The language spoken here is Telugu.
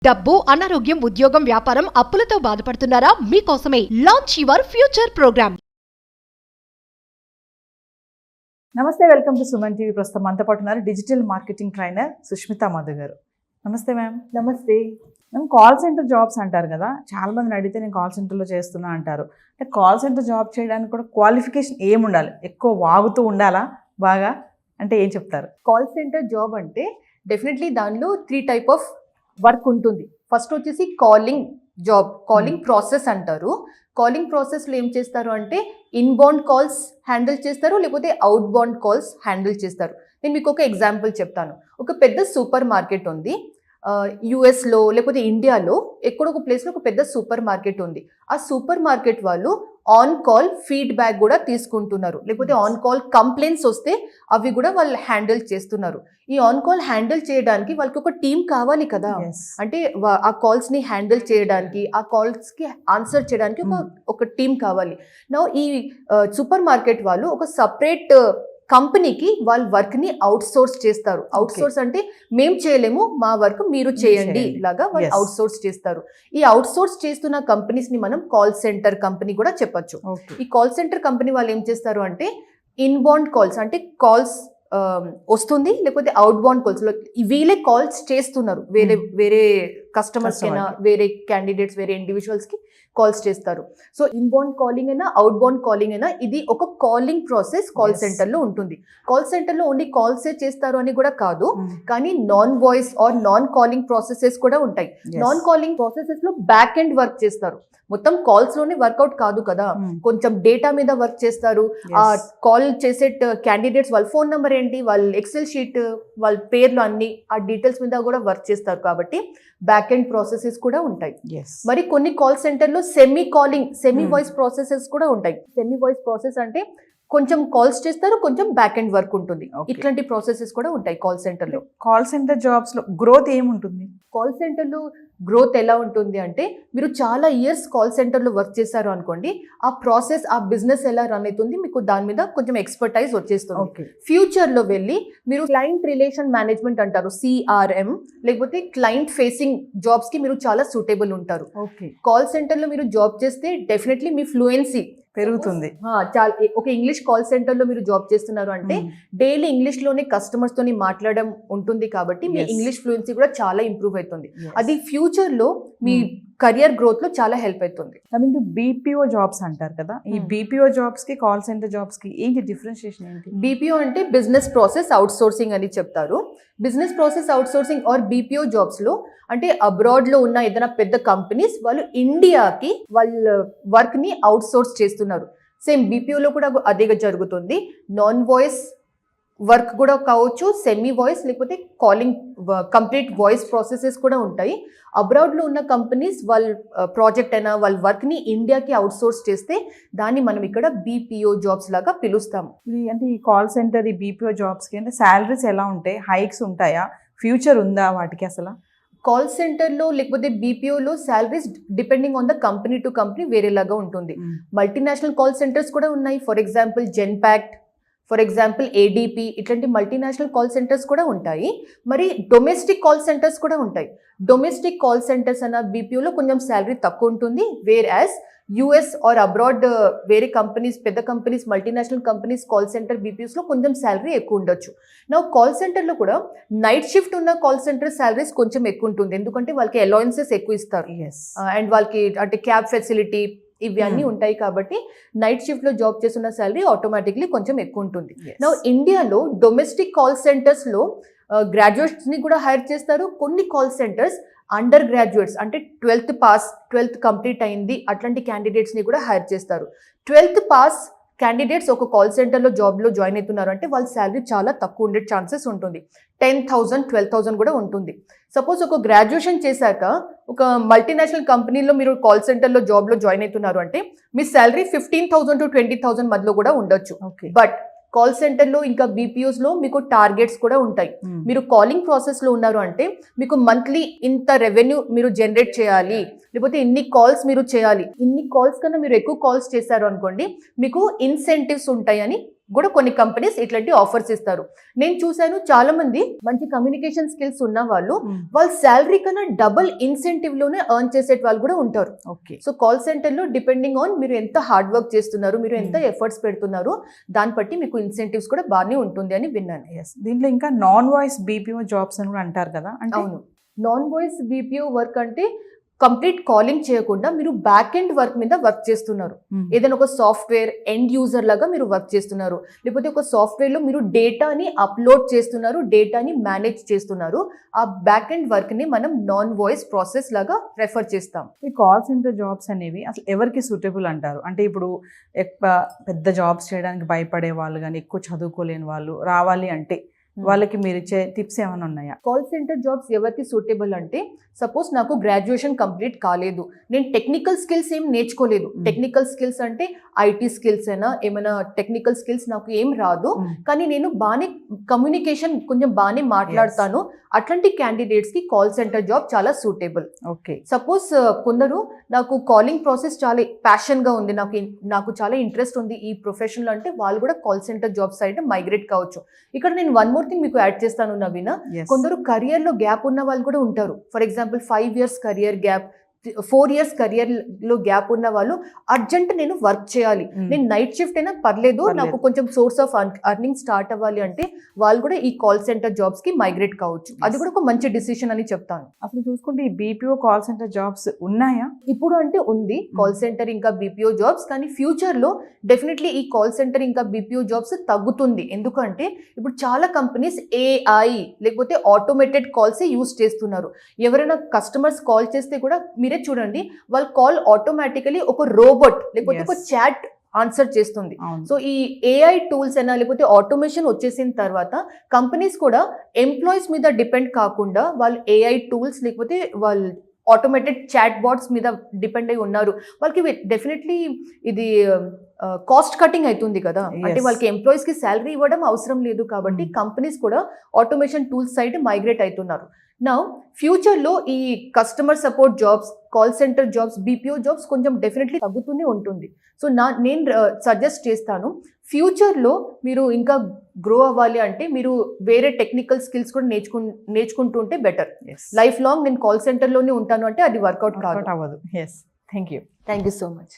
డబ్బు, అనారోగ్యం, ఉద్యోగం, వ్యాపారం, అప్పులతో బాధపడుతున్నారా? మీకోసమే లాంచ్ యువర్ ఫ్యూచర్ ప్రోగ్రామ్. నమస్తే, వెల్కమ్ టు సుమన్ టీవీ. ప్రస్తుతం మనతో పాటు ఉన్నారు digital marketing trainer Sushmita Madhu గారు. నమస్తే మ్యామ్. నమస్తే మ్యామ్, కాల్ సెంటర్ జాబ్స్ అంటారు కదా, చాలా మందిని అడిగితే నేను కాల్ సెంటర్లో చేస్తున్నా అంటారు. అంటే కాల్ సెంటర్ జాబ్ చేయడానికి కూడా క్వాలిఫికేషన్ ఏముండాలి? ఎక్కువ వాగుతూ ఉండాలా బాగా? అంటే ఏం చెప్తారు? కాల్ సెంటర్ జాబ్ అంటే డెఫినెట్లీ దానిలో 3 టైప్ ఆఫ్ వర్క్ ఉంటుంది. ఫస్ట్ వచ్చేసి కాలింగ్ జాబ్, కాలింగ్ ప్రాసెస్ అంటారు. కాలింగ్ ప్రాసెస్లో ఏం చేస్తారు అంటే ఇన్బౌండ్ కాల్స్ హ్యాండిల్ చేస్తారు, లేకపోతే అవుట్ బౌండ్ కాల్స్ హ్యాండిల్ చేస్తారు. నేను మీకు ఒక ఎగ్జాంపుల్ చెప్తాను. ఒక పెద్ద సూపర్ మార్కెట్ ఉంది యుఎస్లో, లేకపోతే ఇండియాలో ఎక్కడో ఒక ప్లేస్లో ఒక పెద్ద సూపర్ మార్కెట్ ఉంది. ఆ సూపర్ మార్కెట్ వాళ్ళు ఆన్ కాల్ ఫీడ్బ్యాక్ కూడా తీసుకుంటున్నారు, లేకపోతే ఆన్ కాల్ కంప్లైంట్స్ వస్తే అవి కూడా వాళ్ళు హ్యాండిల్ చేస్తున్నారు. ఈ ఆన్ కాల్ హ్యాండిల్ చేయడానికి వాళ్ళకి ఒక టీం కావాలి కదా. అంటే ఆ కాల్స్ని హ్యాండిల్ చేయడానికి, ఆ కాల్స్కి ఆన్సర్ చేయడానికి ఒక టీం కావాలి. నా ఈ సూపర్ మార్కెట్ వాళ్ళు ఒక సపరేట్ కంపెనీకి వాళ్ళ వర్క్ని అవుట్ సోర్స్ చేస్తారు. అవుట్ సోర్స్ అంటే మేము చేయలేము, మా వర్క్ మీరు చేయండి లాగా వాళ్ళు అవుట్ సోర్స్ చేస్తారు. ఈ అవుట్ సోర్స్ చేస్తున్న కంపెనీస్ని మనం కాల్ సెంటర్ కంపెనీ కూడా చెప్పొచ్చు. ఈ కాల్ సెంటర్ కంపెనీ వాళ్ళు ఏం చేస్తారు అంటే ఇన్బౌండ్ కాల్స్, అంటే కాల్స్ వస్తుంది, లేకపోతే అవుట్ బౌండ్ కాల్స్ వీళ్ళే కాల్స్ చేస్తున్నారు. వేరే కస్టమర్స్ అయినా, వేరే క్యాండిడేట్స్, వేరే ఇండివిజువల్స్కి కాల్స్ చేస్తారు. సో ఇన్బౌండ్ కాలింగ్ అయినా, అవుట్ బౌండ్ కాలింగ్ అయినా, ఇది ఒక కాలింగ్ ప్రాసెస్ కాల్ సెంటర్లో ఉంటుంది. కాల్ సెంటర్లో ఓన్లీ కాల్సే చేస్తారు అని కూడా కాదు, కానీ non voice or non calling processes కూడా ఉంటాయి. నాన్ కాలింగ్ ప్రాసెసెస్లో బ్యాక్ ఎండ్ వర్క్ చేస్తారు. మొత్తం కాల్స్ లోనే వర్కౌట్ కాదు కదా, కొంచెం డేటా మీద వర్క్ చేస్తారు. ఆ కాల్ చేసే క్యాండిడేట్స్ వాళ్ళ ఫోన్ నెంబర్ ఏంటి, వాళ్ళ ఎక్సెల్ షీట్, వాళ్ళ పేర్లు అన్ని ఆ డీటెయిల్స్ మీద కూడా వర్క్ చేస్తారు. కాబట్టి బ్యాక్ ఎండ్ ప్రాసెసెస్ కూడా ఉంటాయి. మరి కొన్ని కాల్ సెంటర్లో సెమీ వాయిస్ ప్రాసెసెస్ కూడా ఉంటాయి. సెమీ వాయిస్ ప్రాసెస్ అంటే కొంచెం కాల్స్ చేస్తారు, కొంచెం బ్యాక్ ఎండ్ వర్క్ ఉంటుంది. ఇట్లాంటి ప్రాసెసెస్ కూడా ఉంటాయి కాల్ సెంటర్లో. కాల్ సెంటర్ జాబ్స్ లో గ్రోత్ ఏముంటుంది? కాల్ సెంటర్లో గ్రోత్ ఎలా ఉంటుంది అంటే, మీరు చాలా ఇయర్స్ కాల్ సెంటర్లో వర్క్ చేశారు అనుకోండి, ఆ ప్రాసెస్, ఆ బిజినెస్ ఎలా రన్ అవుతుంది మీకు దాని మీద కొంచెం ఎక్స్పర్టైజ్ వచ్చేస్తుంది. ఫ్యూచర్లో వెళ్ళి మీరు క్లయింట్ రిలేషన్ మేనేజ్మెంట్ అంటారు, CRM, లేకపోతే క్లయింట్ ఫేసింగ్ జాబ్స్కి మీరు చాలా సూటబుల్ ఉంటారు. కాల్ సెంటర్లో మీరు జాబ్ చేస్తే డెఫినెట్లీ మీ ఫ్లూయెన్సీ పెరుగుతుంది. చాలా ఒక ఇంగ్లీష్ కాల్ సెంటర్లో మీరు జాబ్ చేస్తున్నారు అంటే డైలీ ఇంగ్లీష్లోనే కస్టమర్స్ తోని మాట్లాడడం ఉంటుంది. కాబట్టి మీ ఇంగ్లీష్ ఫ్లూయెన్సీ కూడా చాలా ఇంప్రూవ్ అవుతుంది. అది ఫ్యూచర్లో మీ కెరియర్ గ్రోత్ లో చాలా హెల్ప్ అవుతుంది. కమింగ్ టు BPO జాబ్స్ అంటారు కదా, ఈ BPO జాబ్స్ కి కాల్ సెంటర్ జాబ్స్ కి ఏంటి డిఫరెన్షియేషన్ ఏంటి? BPO అంటే బిజినెస్ ప్రాసెస్ అవుట్ సోర్సింగ్ అని చెప్తారు. Business process outsourcing or BPO jobs లో అంటే అబ్రాడ్ లో ఉన్న ఏదైనా పెద్ద కంపెనీస్ వాళ్ళు ఇండియాకి వాళ్ళ వర్క్ ని అవుట్ సోర్స్ చేస్తున్నారు. సేమ్ BPO లో కూడా అదే జరుగుతుంది. నాన్ వాయిస్ వర్క్ కూడా కావచ్చు, సెమీ వాయిస్, లేకపోతే కాలింగ్ కంప్లీట్ వాయిస్ ప్రాసెసెస్ కూడా ఉంటాయి. అబ్రాడ్లో ఉన్న కంపెనీస్ వాళ్ళ ప్రాజెక్ట్ అయినా వాళ్ళ వర్క్ని ఇండియాకి అవుట్ సోర్స్ చేస్తే దాన్ని మనం ఇక్కడ BPO జాబ్స్ లాగా పిలుస్తాము. అంటే ఈ కాల్ సెంటర్, ఈ BPO జాబ్స్కి అంటే శాలరీస్ ఎలా ఉంటాయి? హైక్స్ ఉంటాయా? ఫ్యూచర్ ఉందా వాటికి అసలు? కాల్ సెంటర్లో లేకపోతే BPOలో salaries depending on the company to company వేరేలాగా ఉంటుంది. మల్టీనేషనల్ కాల్ సెంటర్స్ కూడా ఉన్నాయి. For example Genpact, for example ADP, ఇట్లాంటి మల్టీనేషనల్ కాల్ సెంటర్స్ కూడా ఉంటాయి. మరి డొమెస్టిక్ కాల్ సెంటర్స్ కూడా ఉంటాయి. డొమెస్టిక్ కాల్ సెంటర్స్ అన్న BPOలో కొంచెం శాలరీ తక్కువ ఉంటుంది. Whereas US or abroad వేరే కంపెనీస్, పెద్ద companies, multinational companies call centre BPOస్లో కొంచెం శాలరీ ఎక్కువ ఉండొచ్చు. నా కాల్ సెంటర్లో కూడా నైట్ షిఫ్ట్ ఉన్న కాల్ సెంటర్ శాలరీస్ కొంచెం ఎక్కువ ఉంటుంది, ఎందుకంటే వాళ్ళకి అలౌన్సెస్ ఎక్కువ ఇస్తారు. అండ్ వాళ్ళకి అంటే క్యాబ్ ఫెసిలిటీ ఇవి అన్నీ ఉంటాయి. కాబట్టి నైట్ షిఫ్ట్ లో జాబ్ చేస్తున్న శాలరీ ఆటోమేటిక్లీ కొంచెం ఎక్కువ ఉంటుంది. నా ఇండియాలో డొమెస్టిక్ కాల్ సెంటర్స్ లో గ్రాడ్యుయేట్స్ ని కూడా హైర్ చేస్తారు. కొన్ని కాల్ సెంటర్స్ అండర్ గ్రాడ్యుయేట్స్ అంటే 12th కంప్లీట్ అయింది అట్లాంటి క్యాండిడేట్స్ ని కూడా హైర్ చేస్తారు. 12th పాస్ క్యాండిడేట్స్ ఒక కాల్ సెంటర్లో జాబ్లో జాయిన్ అవుతున్నారు అంటే వాళ్ళ శాలరీ చాలా తక్కువ ఉండే ఛాన్సెస్ ఉంటుంది. 10,000, 12,000 కూడా ఉంటుంది. సపోజ్ ఒక గ్రాడ్యుయేషన్ చేశాక ఒక మల్టీనేషనల్ కంపెనీలో మీరు కాల్ సెంటర్లో జాబ్లో జాయిన్ అవుతున్నారు అంటే మీ శాలరీ 15,000 to 20,000 మధ్యలో కూడా ఉండొచ్చు. బట్ కాల్ సెంటర్లో ఇంకా BPOస్లో మీకు టార్గెట్స్ కూడా ఉంటాయి. మీరు కాలింగ్ ప్రాసెస్లో ఉన్నారు అంటే మీకు మంత్లీ ఇంత రెవెన్యూ మీరు జనరేట్ చేయాలి, లేకపోతే ఇన్ని కాల్స్ మీరు చేయాలి. ఇన్ని కాల్స్ కన్నా మీరు ఎక్కువ కాల్స్ చేశారు అనుకోండి మీకు ఇన్సెంటివ్స్ ఉంటాయని కూడా కొన్ని కంపెనీస్ ఇట్లాంటి ఆఫర్స్ ఇస్తారు. నేను చూశాను చాలా మంది మంచి కమ్యూనికేషన్ స్కిల్స్ ఉన్న వాళ్ళు వాళ్ళ శాలరీ కన్నా డబుల్ ఇన్సెంటివ్ లోనే ఎర్న్ చేసే వాళ్ళు కూడా ఉంటారు. ఓకే. సో కాల్ సెంటర్ లో డిపెండింగ్ ఆన్ మీరు ఎంత హార్డ్ వర్క్ చేస్తున్నారు, మీరు ఎంత ఎఫర్ట్స్ పెడుతున్నారు, దాన్ని బట్టి మీకు ఇన్సెంటివ్స్ కూడా బాగానే ఉంటుంది అని విన్నాను. ఎస్, దీంట్లో ఇంకా నాన్ వాయిస్ బీపీఓ జాబ్స్ అని కూడా అంటారు కదా, అంటే అవును, నాన్ వాయిస్ బీపీఓ వర్క్ అంటే కంప్లీట్ కాలింగ్ చేయకుండా మీరు బ్యాక్ ఎండ్ వర్క్ మీద వర్క్ చేస్తున్నారు. ఏదైనా ఒక సాఫ్ట్వేర్ ఎండ్ యూజర్ లాగా మీరు వర్క్ చేస్తున్నారు, లేకపోతే ఒక సాఫ్ట్వేర్ లో మీరు డేటాని అప్లోడ్ చేస్తున్నారు, డేటాని మేనేజ్ చేస్తున్నారు. ఆ బ్యాక్ ఎండ్ వర్క్ ని మనం నాన్ వాయిస్ ప్రాసెస్ లాగా రెఫర్ చేస్తాం. ఈ కాల్ సెంటర్ జాబ్స్ అనేవి అసలు ఎవరికి సూటబుల్ అంటారు? అంటే ఇప్పుడు పెద్ద జాబ్స్ చేయడానికి భయపడే వాళ్ళు కానీ, ఎక్కువ చదువుకోలేని వాళ్ళు రావాలి అంటే వాళ్ళకి మీరు ఇచ్చే టిప్స్ ఏమైనా ఉన్నాయా? కాల్ సెంటర్ జాబ్స్ ఎవరికి సూటబుల్ అంటే, సపోజ్ నాకు గ్రాడ్యుయేషన్ కంప్లీట్ కాలేదు, నేను టెక్నికల్ స్కిల్స్ ఏం నేర్చుకోలేదు. టెక్నికల్ స్కిల్స్ అంటే ఐటీ స్కిల్స్ అయినా ఏమైనా టెక్నికల్ స్కిల్స్ నాకు ఏం రాదు, కానీ నేను బాగానే కమ్యూనికేషన్ కొంచెం బాగానే మాట్లాడతాను. అట్లాంటి క్యాండిడేట్స్ కి కాల్ సెంటర్ జాబ్ చాలా సూటబుల్. ఓకే. సపోజ్ కొందరు నాకు కాలింగ్ ప్రాసెస్ చాలా ప్యాషన్ గా ఉంది, నాకు చాలా ఇంట్రెస్ట్ ఉంది ఈ ప్రొఫెషన్ లో అంటే వాళ్ళు కూడా call centre job side migrate కావచ్చు. ఇక్కడ నేను వన్ మోర్ థింగ్ మీకు యాడ్ చేస్తాను నవీన. కొందరు కెరియర్ లో గ్యాప్ ఉన్న వాళ్ళు కూడా ఉంటారు. For example 5 years career gap, 4 years career లో గ్యాప్ ఉన్న వాళ్ళు అర్జెంట్ నేను వర్క్ చేయాలి, నేను నైట్ షిఫ్ట్ అయినా పర్లేదు, నాకు కొంచెం సోర్స్ ఆఫ్ అర్నింగ్ స్టార్ట్ అవ్వాలి అంటే వాళ్ళు కూడా ఈ కాల్ సెంటర్ జాబ్స్ కి మైగ్రేట్ కావచ్చు. అది కూడా ఒక మంచి డిసిషన్ అని చెప్తాను. అప్పుడు చూసుకుంటే ఈ బీపీఓ కాల్ సెంటర్ జాబ్స్ ఉన్నాయా ఇప్పుడు? అంటే ఉంది కాల్ సెంటర్ ఇంకా బీపీఓ జాబ్స్, కానీ ఫ్యూచర్ లో డెఫినెట్లీ ఈ కాల్ సెంటర్ ఇంకా బీపీఓ జాబ్స్ తగ్గుతుంది. ఎందుకంటే ఇప్పుడు చాలా కంపెనీస్ ఏఐ లేకపోతే ఆటోమేటెడ్ కాల్స్ యూస్ చేస్తున్నారు. ఎవరైనా కస్టమర్స్ కాల్ చేస్తే కూడా మీరే చూడండి, వాళ్ళ కాల్ ఆటోమేటికలీ ఒక రోబోట్ లేకపోతే ఒక చాట్ ఆన్సర్ చేస్తుంది. సో ఈ ఏఐ టూల్స్ అయినా లేకపోతే ఆటోమేషన్ వచ్చేసిన తర్వాత కంపెనీస్ కూడా ఎంప్లాయీస్ మీద డిపెండ్ కాకుండా వాళ్ళు ఏఐ టూల్స్ లేకపోతే వాళ్ళు ఆటోమేటెడ్ చాట్ బాట్స్ మీద డిపెండ్ అయి ఉన్నారు. వాళ్ళకి డెఫినెట్లీ ఇది కాస్ట్ కటింగ్ అవుతుంది కదా, అంటే వాళ్ళకి ఎంప్లాయీస్ కి శాలరీ ఇవ్వడం అవసరం లేదు. కాబట్టి కంపెనీస్ కూడా ఆటోమేషన్ టూల్స్ సైడ్ మైగ్రేట్ అవుతున్నారు. నా ఫ్యూచర్లో ఈ customer support jobs, call centre jobs, BPO jobs కొంచెం డెఫినెట్లీ తగ్గుతూనే ఉంటుంది. సో నేను సజెస్ట్ చేస్తాను, ఫ్యూచర్లో మీరు ఇంకా గ్రో అవ్వాలి అంటే మీరు వేరే టెక్నికల్ స్కిల్స్ కూడా నేర్చుకుంటూ ఉంటే బెటర్. లైఫ్ లాంగ్ నేను కాల్ సెంటర్లోనే ఉంటాను అంటే అది వర్కౌట్ కాదు. అవ్వదు. Yes, thank you thank you so much.